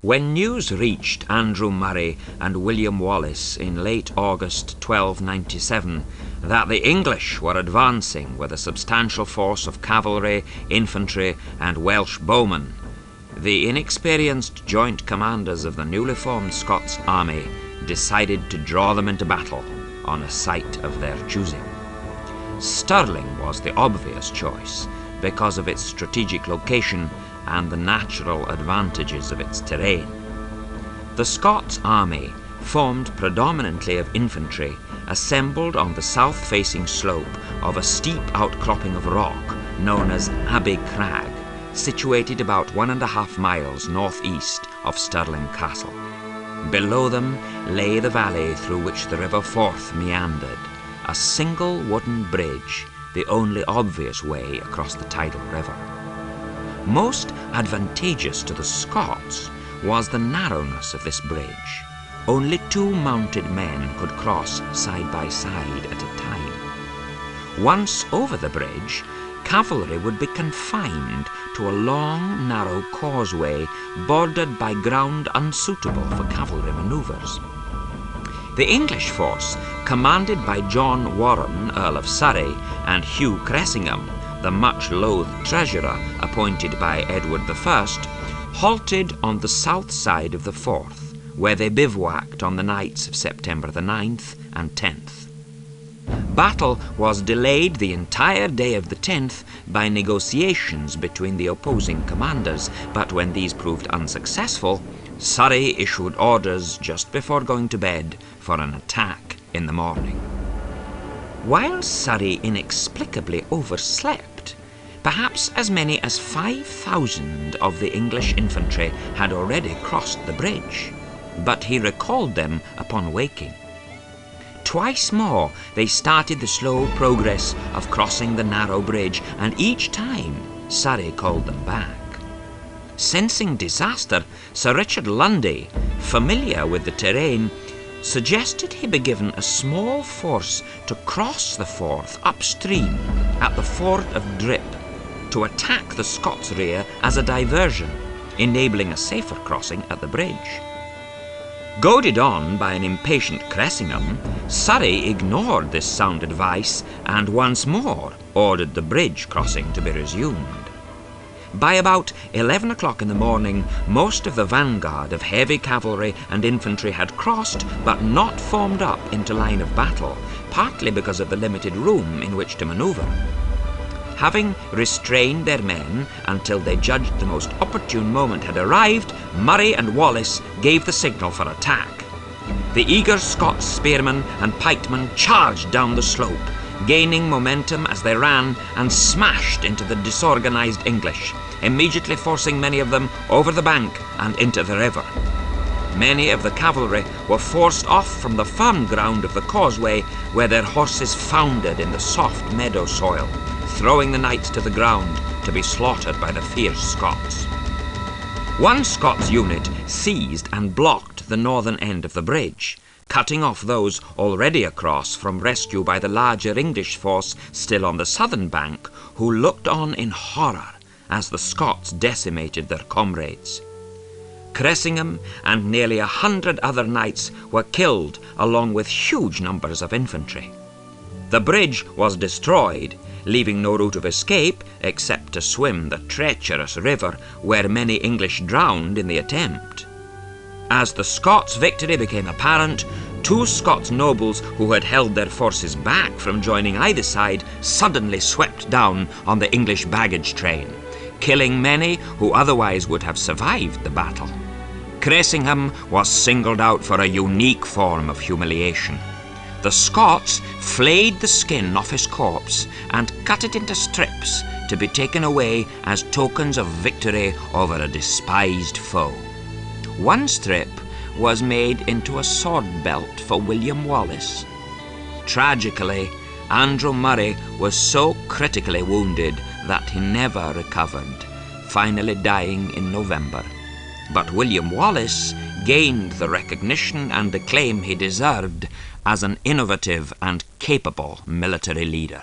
When news reached Andrew Murray and William Wallace in late August 1297 that the English were advancing with a substantial force of cavalry, infantry, and Welsh bowmen, the inexperienced joint commanders of the newly formed Scots army decided to draw them into battle on a site of their choosing. Stirling was the obvious choice because of its strategic location and the natural advantages of its terrain. The Scots army, formed predominantly of infantry, assembled on the south-facing slope of a steep outcropping of rock known as Abbey Crag, situated about 1.5 miles northeast of Stirling Castle. Below them lay the valley through which the River Forth meandered, a single wooden bridge, the only obvious way across the tidal river. Most advantageous to the Scots was the narrowness of this bridge. Only 2 mounted men could cross side by side at a time. Once over the bridge, cavalry would be confined to a long, narrow causeway bordered by ground unsuitable for cavalry manoeuvres. The English force, commanded by John Warren, Earl of Surrey, and Hugh Cressingham, the much-loathed treasurer appointed by Edward I, halted on the south side of the Forth, where they bivouacked on the nights of September the 9th and 10th. Battle was delayed the entire day of the 10th by negotiations between the opposing commanders, but when these proved unsuccessful, Surrey issued orders just before going to bed for an attack in the morning. While Surrey inexplicably overslept, perhaps as many as 5,000 of the English infantry had already crossed the bridge, but he recalled them upon waking. Twice more they started the slow progress of crossing the narrow bridge, and each time Surrey called them back. Sensing disaster, Sir Richard Lundy, familiar with the terrain, suggested he be given a small force to cross the Forth upstream at the ford of Drip to attack the Scots' rear as a diversion, enabling a safer crossing at the bridge. Goaded on by an impatient Cressingham, Surrey ignored this sound advice and once more ordered the bridge crossing to be resumed. By about 11 o'clock in the morning, most of the vanguard of heavy cavalry and infantry had crossed, but not formed up into line of battle, partly because of the limited room in which to manoeuvre. Having restrained their men until they judged the most opportune moment had arrived, Murray and Wallace gave the signal for attack. The eager Scots spearmen and pikemen charged down the slope, gaining momentum as they ran, and smashed into the disorganized English, immediately forcing many of them over the bank and into the river. Many of the cavalry were forced off from the firm ground of the causeway, where their horses foundered in the soft meadow soil, throwing the knights to the ground to be slaughtered by the fierce Scots. One Scots unit seized and blocked the northern end of the bridge, cutting off those already across from rescue by the larger English force still on the southern bank, who looked on in horror as the Scots decimated their comrades. Cressingham and nearly 100 other knights were killed, along with huge numbers of infantry. The bridge was destroyed, leaving no route of escape except to swim the treacherous river, where many English drowned in the attempt. As the Scots' victory became apparent, 2 Scots nobles who had held their forces back from joining either side suddenly swept down on the English baggage train, killing many who otherwise would have survived the battle. Cressingham was singled out for a unique form of humiliation. The Scots flayed the skin off his corpse and cut it into strips to be taken away as tokens of victory over a despised foe. One strip was made into a sword belt for William Wallace. Tragically, Andrew Murray was so critically wounded that he never recovered, finally dying in November. But William Wallace gained the recognition and acclaim he deserved as an innovative and capable military leader.